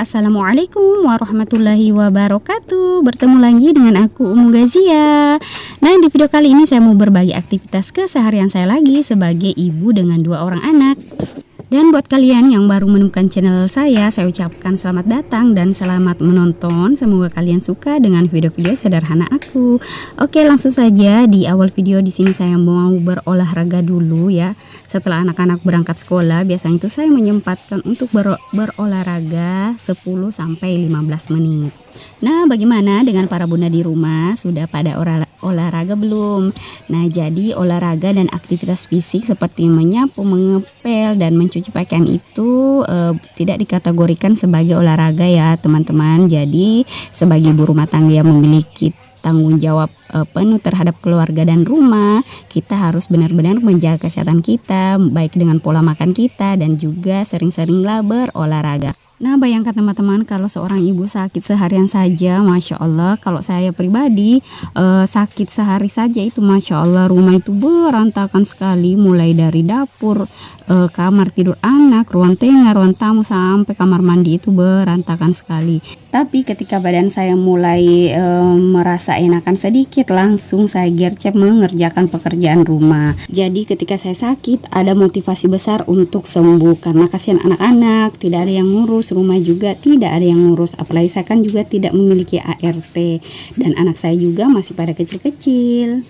Assalamualaikum warahmatullahi wabarakatuh. Bertemu lagi dengan aku Umu Gazia. Nah, di video kali ini saya mau berbagi aktivitas keseharian saya lagi sebagai ibu dengan 2 orang anak. Dan buat kalian yang baru menemukan channel saya ucapkan selamat datang dan selamat menonton. Semoga kalian suka dengan video-video sederhana aku. Oke, langsung saja di awal video di sini saya mau berolahraga dulu ya. Setelah anak-anak berangkat sekolah, biasanya itu saya menyempatkan untuk berolahraga 10 sampai 15 menit. Nah, bagaimana dengan para bunda di rumah? Sudah pada olahraga belum? Nah, jadi olahraga dan aktivitas fisik seperti menyapu, mengepel, dan mencuci pakaian itu tidak dikategorikan sebagai olahraga ya teman-teman. Jadi sebagai ibu rumah tangga yang memiliki tanggung jawab penuh terhadap keluarga dan rumah, kita harus benar-benar menjaga kesehatan kita, baik dengan pola makan kita dan juga sering-seringlah berolahraga. Nah, bayangkan teman-teman kalau seorang ibu sakit seharian saja, Masya Allah. Kalau saya pribadi sakit sehari saja itu Masya Allah, rumah itu berantakan sekali. Mulai dari dapur, kamar tidur anak, ruang tengah, ruang tamu, sampai kamar mandi itu berantakan sekali. Tapi ketika badan saya mulai merasa enakan sedikit, langsung saya gercep mengerjakan pekerjaan rumah. Jadi ketika saya sakit ada motivasi besar untuk sembuh, karena kasihan anak-anak, tidak ada yang ngurus, rumah juga tidak ada yang ngurus. Apalagi saya kan juga tidak memiliki ART dan anak saya juga masih pada kecil-kecil.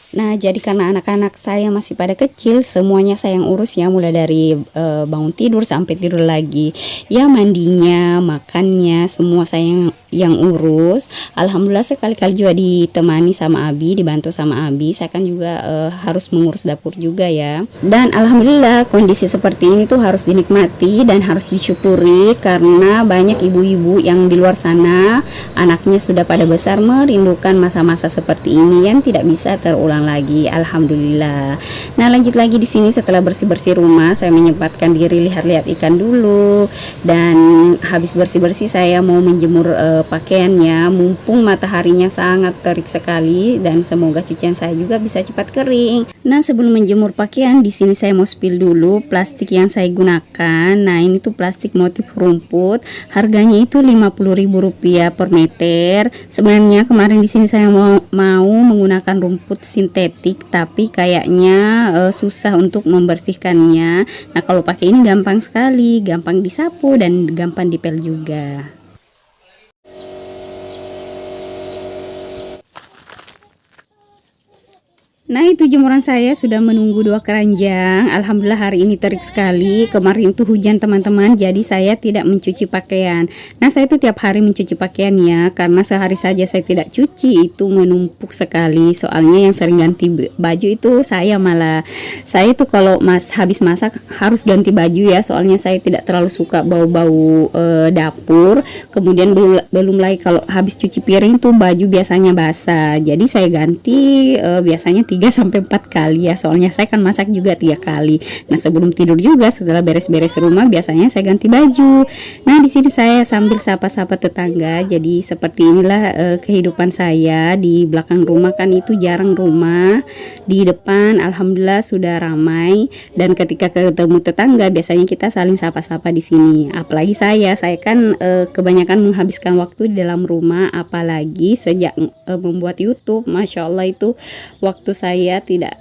Nah, jadi karena anak-anak saya masih pada kecil, semuanya saya yang urus ya, mulai dari bangun tidur sampai tidur lagi. Ya, mandinya, makannya, semua saya yang urus. Alhamdulillah sekali-kali juga ditemani sama Abi, dibantu sama Abi. Saya kan juga harus mengurus dapur juga ya. Dan alhamdulillah kondisi seperti ini tuh harus dinikmati dan harus disyukuri, karena banyak ibu-ibu yang di luar sana anaknya sudah pada besar merindukan masa-masa seperti ini yang tidak bisa terulang lagi. Alhamdulillah. Nah, lanjut lagi di sini setelah bersih-bersih rumah, saya menyempatkan diri lihat-lihat ikan dulu, dan habis bersih-bersih saya mau menjemur pakaiannya, mumpung mataharinya sangat terik sekali, dan semoga cucian saya juga bisa cepat kering. Nah, sebelum menjemur pakaian di sini saya mau spill dulu plastik yang saya gunakan. Nah, ini tuh plastik motif rumput, harganya itu Rp50.000 per meter. Sebenarnya kemarin di sini saya mau menggunakan rumput sintetik, tapi kayaknya susah untuk membersihkannya. Nah, kalau pakai ini gampang sekali, gampang disapu dan gampang dipel juga. Nah, itu jemuran saya sudah menunggu 2 keranjang. Alhamdulillah hari ini terik sekali. Kemarin itu hujan teman-teman, jadi saya tidak mencuci pakaian. Nah, saya itu tiap hari mencuci pakaian ya, karena sehari saja saya tidak cuci itu menumpuk sekali. Soalnya yang sering ganti baju itu saya itu kalau habis masak harus ganti baju ya, soalnya saya tidak terlalu suka bau-bau dapur. Kemudian belum lagi kalau habis cuci piring tuh baju biasanya basah. Jadi saya ganti biasanya 3-4 kali ya, soalnya saya kan masak juga 3 kali. Nah, sebelum tidur juga setelah beres-beres rumah biasanya saya ganti baju. Nah, di sini saya sambil sapa-sapa tetangga. Jadi seperti inilah kehidupan saya. Di belakang rumah kan itu jarang rumah, di depan alhamdulillah sudah ramai, dan ketika ketemu tetangga biasanya kita saling sapa-sapa di sini. Apalagi saya kan kebanyakan menghabiskan waktu di dalam rumah, apalagi sejak membuat YouTube, Masya Allah itu waktu saya tidak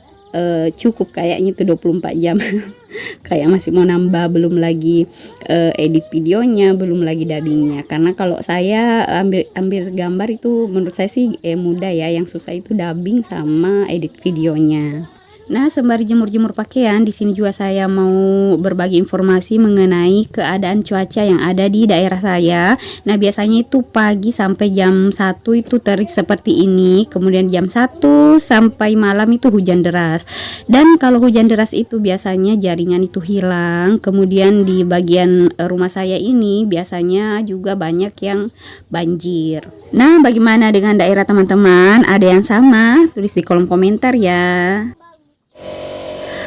cukup kayaknya itu 24 jam. Kayak masih mau nambah, belum lagi edit videonya, belum lagi dubbingnya. Karena kalau saya ambil gambar itu menurut saya sih mudah ya, yang susah itu dubbing sama edit videonya. Nah, sembari jemur-jemur pakaian, di sini juga saya mau berbagi informasi mengenai keadaan cuaca yang ada di daerah saya. Nah, biasanya itu pagi sampai jam 1 itu terik seperti ini, kemudian jam 1 sampai malam itu hujan deras. Dan kalau hujan deras itu biasanya jaringan itu hilang. Kemudian di bagian rumah saya ini biasanya juga banyak yang banjir. Nah, bagaimana dengan daerah teman-teman? Ada yang sama? Tulis di kolom komentar ya.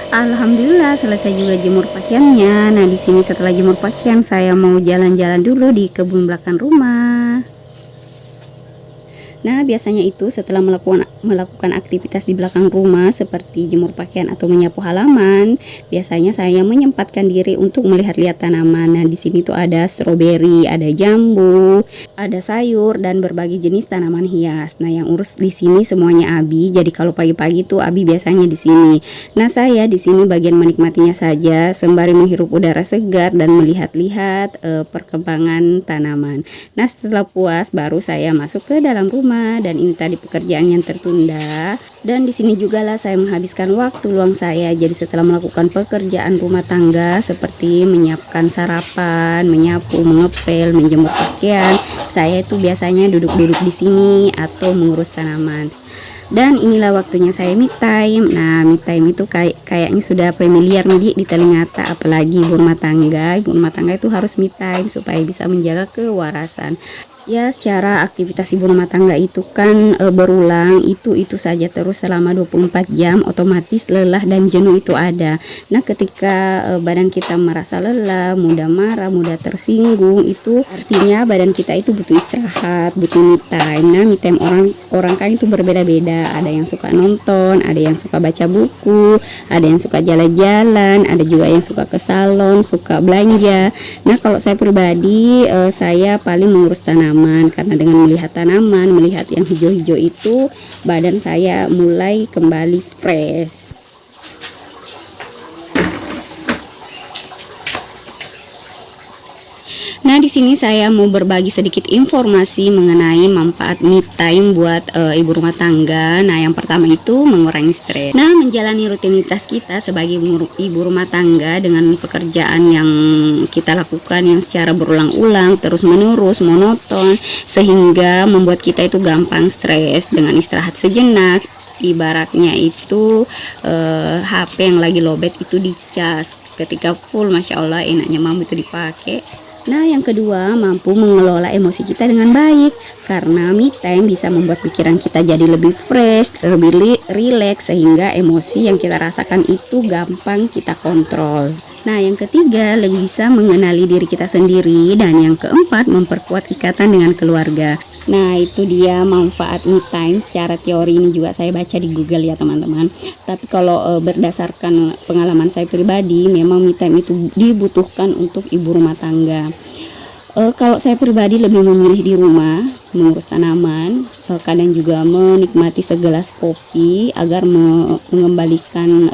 Alhamdulillah selesai juga jemur pakaiannya. Nah, di sini setelah jemur pakaian saya mau jalan-jalan dulu di kebun belakang rumah. Nah, biasanya itu setelah melakukan aktivitas di belakang rumah seperti jemur pakaian atau menyapu halaman, biasanya saya menyempatkan diri untuk melihat-lihat tanaman. Nah, di sini tuh ada stroberi, ada jambu, ada sayur dan berbagai jenis tanaman hias. Nah, yang urus di sini semuanya Abi. Jadi kalau pagi-pagi tuh Abi biasanya di sini. Nah, saya di sini bagian menikmatinya saja sembari menghirup udara segar dan melihat-lihat perkembangan tanaman. Nah, setelah puas baru saya masuk ke dalam rumah. Dan ini tadi pekerjaan yang tertunda. Dan di sini juga lah saya menghabiskan waktu luang saya. Jadi setelah melakukan pekerjaan rumah tangga seperti menyiapkan sarapan, menyapu, mengepel, menjemur pakaian, saya itu biasanya duduk-duduk di sini atau mengurus tanaman. Dan inilah waktunya saya me time. Nah, me time itu kayaknya sudah familiar nih di telinga, apalagi ibu rumah tangga. Ibu rumah tangga itu harus me time supaya bisa menjaga kewarasan. Ya, secara aktivitas ibu rumah tangga itu kan berulang, itu saja terus selama 24 jam, otomatis lelah dan jenuh itu ada. Nah, ketika badan kita merasa lelah, mudah marah, mudah tersinggung, itu artinya badan kita itu butuh istirahat, butuh me time. Nah, me time orang kan itu berbeda-beda. Ada yang suka nonton, ada yang suka baca buku, ada yang suka jalan-jalan, ada juga yang suka ke salon, suka belanja. Nah, kalau saya pribadi, saya paling mengurus tanaman. Karena dengan melihat tanaman, melihat yang hijau-hijau itu, badan saya mulai kembali fresh. Nah, di sini saya mau berbagi sedikit informasi mengenai manfaat me time buat ibu rumah tangga. Nah, yang pertama itu mengurangi stres. Nah, menjalani rutinitas kita sebagai ibu rumah tangga dengan pekerjaan yang kita lakukan yang secara berulang-ulang, terus-menerus, monoton, sehingga membuat kita itu gampang stres. Dengan istirahat sejenak, ibaratnya itu HP yang lagi lowbat itu dicas. Ketika full, Masya Allah, enaknya mampu itu dipakai. Nah, yang kedua, mampu mengelola emosi kita dengan baik, karena me time bisa membuat pikiran kita jadi lebih fresh, lebih rileks, sehingga emosi yang kita rasakan itu gampang kita kontrol. Nah, yang ketiga, lebih bisa mengenali diri kita sendiri, dan yang keempat, memperkuat ikatan dengan keluarga. Nah, itu dia manfaat me time. Secara teori ini juga saya baca di Google ya teman-teman. Tapi kalau berdasarkan pengalaman saya pribadi, memang me time itu dibutuhkan untuk ibu rumah tangga. Kalau saya pribadi lebih memilih di rumah, mengurus tanaman, kadang juga menikmati segelas kopi agar mengembalikan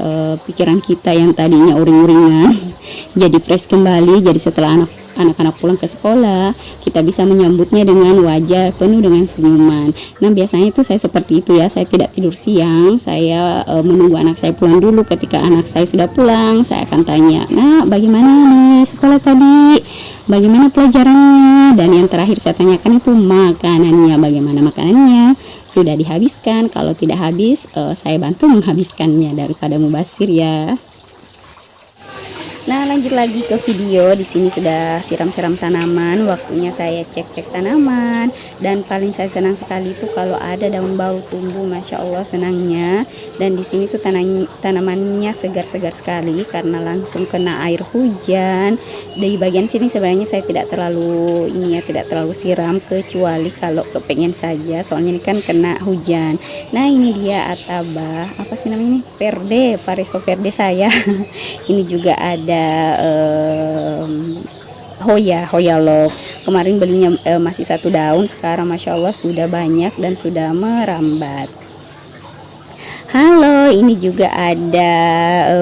pikiran kita yang tadinya uring-uringan jadi fresh kembali. Jadi setelah anak-anak pulang ke sekolah, kita bisa menyambutnya dengan wajah penuh dengan senyuman. Nah, biasanya itu saya seperti itu ya, saya tidak tidur siang, saya menunggu anak saya pulang dulu. Ketika anak saya sudah pulang, saya akan tanya, "Nah, bagaimana nih sekolah tadi? Bagaimana pelajarannya?" Dan yang terakhir saya tanyakan itu makanannya, bagaimana makanannya? Sudah dihabiskan? Kalau tidak habis, saya bantu menghabiskannya daripada mubazir ya. Nah, lanjut lagi ke video. Di sini sudah siram-siram tanaman, waktunya saya cek-cek tanaman. Dan paling saya senang sekali itu kalau ada daun baru tumbuh, Masya Allah senangnya. Dan di sini tuh tanamannya segar-segar sekali karena langsung kena air hujan. Di bagian sini sebenarnya saya tidak terlalu tidak terlalu siram, kecuali kalau kepengen saja, soalnya ini kan kena hujan. Nah, ini dia ataba, apa sih namanya ini? Pareso verde saya. Ini juga ada Hoya love. Kemarin belinya masih 1 daun, sekarang Masya Allah sudah banyak dan sudah merambat. Halo, ini juga ada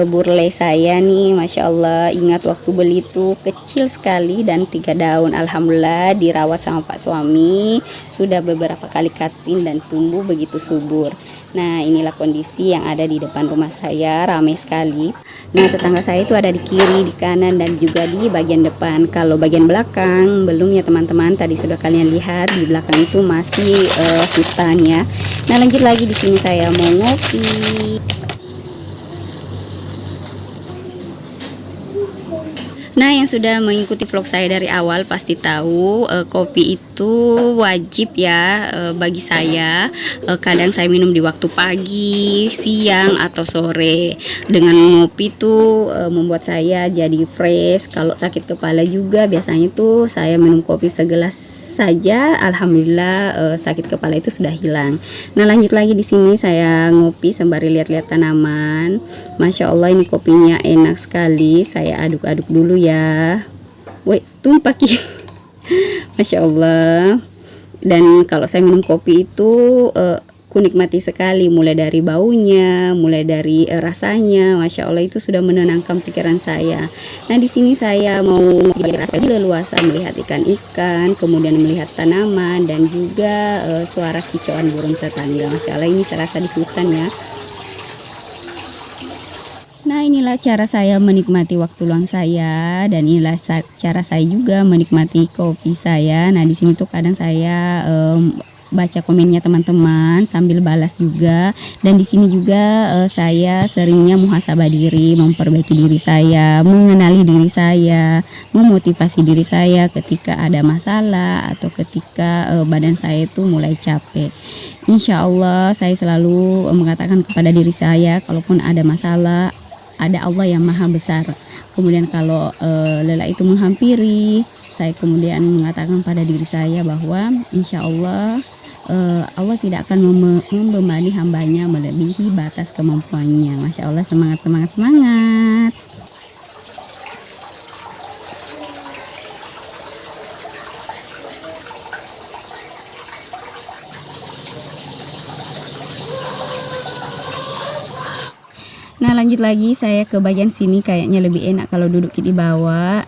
burle saya nih, Masya Allah. Ingat waktu beli itu kecil sekali dan 3 daun. Alhamdulillah dirawat sama Pak suami, sudah beberapa kali cutting dan tumbuh begitu subur. Nah, inilah kondisi yang ada di depan rumah saya, ramai sekali. Nah, tetangga saya itu ada di kiri, di kanan, dan juga di bagian depan. Kalau bagian belakang belum ya teman-teman, tadi sudah kalian lihat di belakang itu masih hutan ya. Nah, lanjut lagi, di sini saya mau ngopi. Nah, yang sudah mengikuti vlog saya dari awal pasti tahu kopi itu itu wajib ya bagi saya. Kadang saya minum di waktu pagi, siang atau sore. Dengan ngopi tuh membuat saya jadi fresh. Kalau sakit kepala juga biasanya tuh saya minum kopi segelas saja, alhamdulillah sakit kepala itu sudah hilang. Nah, lanjut lagi di sini saya ngopi sembari lihat-lihat tanaman. Masya Allah, ini kopinya enak sekali. Saya aduk-aduk dulu ya. Woi, tumpah ki. Masya Allah. Dan kalau saya minum kopi itu ku nikmati sekali, mulai dari baunya, mulai dari rasanya. Masya Allah, itu sudah menenangkan pikiran saya. Nah, di sini saya mau leluasa melihat ikan-ikan, kemudian melihat tanaman dan juga suara kicauan burung tetangga. Masya Allah, ini serasa di hutan ya. Nah, inilah cara saya menikmati waktu luang saya, dan inilah cara saya juga menikmati kopi saya. Nah, di sini tuh kadang saya baca komennya teman-teman sambil balas juga, dan di sini juga saya seringnya muhasabah diri, memperbaiki diri saya, mengenali diri saya, memotivasi diri saya ketika ada masalah atau ketika badan saya itu mulai capek. Insya Allah saya selalu mengatakan kepada diri saya, kalaupun ada masalah, ada Allah yang maha besar. Kemudian kalau lelah itu menghampiri, saya kemudian mengatakan pada diri saya bahwa insya Allah Allah tidak akan membebani hambanya melebihi batas kemampuannya. Masya Allah, semangat, semangat, semangat. Nah, lanjut lagi saya ke bagian sini, kayaknya lebih enak kalau duduk di bawah.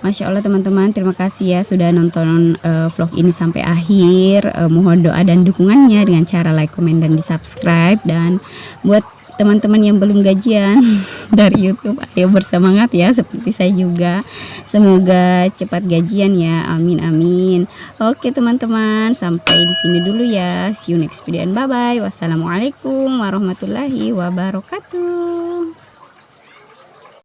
Masya Allah teman-teman, terima kasih ya sudah nonton vlog ini sampai akhir. Mohon doa dan dukungannya dengan cara like, komen, dan di subscribe. Dan buat teman-teman yang belum gajian dari YouTube, ayo bersemangat ya, seperti saya juga. Semoga cepat gajian ya, amin amin. Oke teman-teman, sampai di sini dulu ya. See you next video, and bye bye. Wassalamualaikum warahmatullahi wabarakatuh.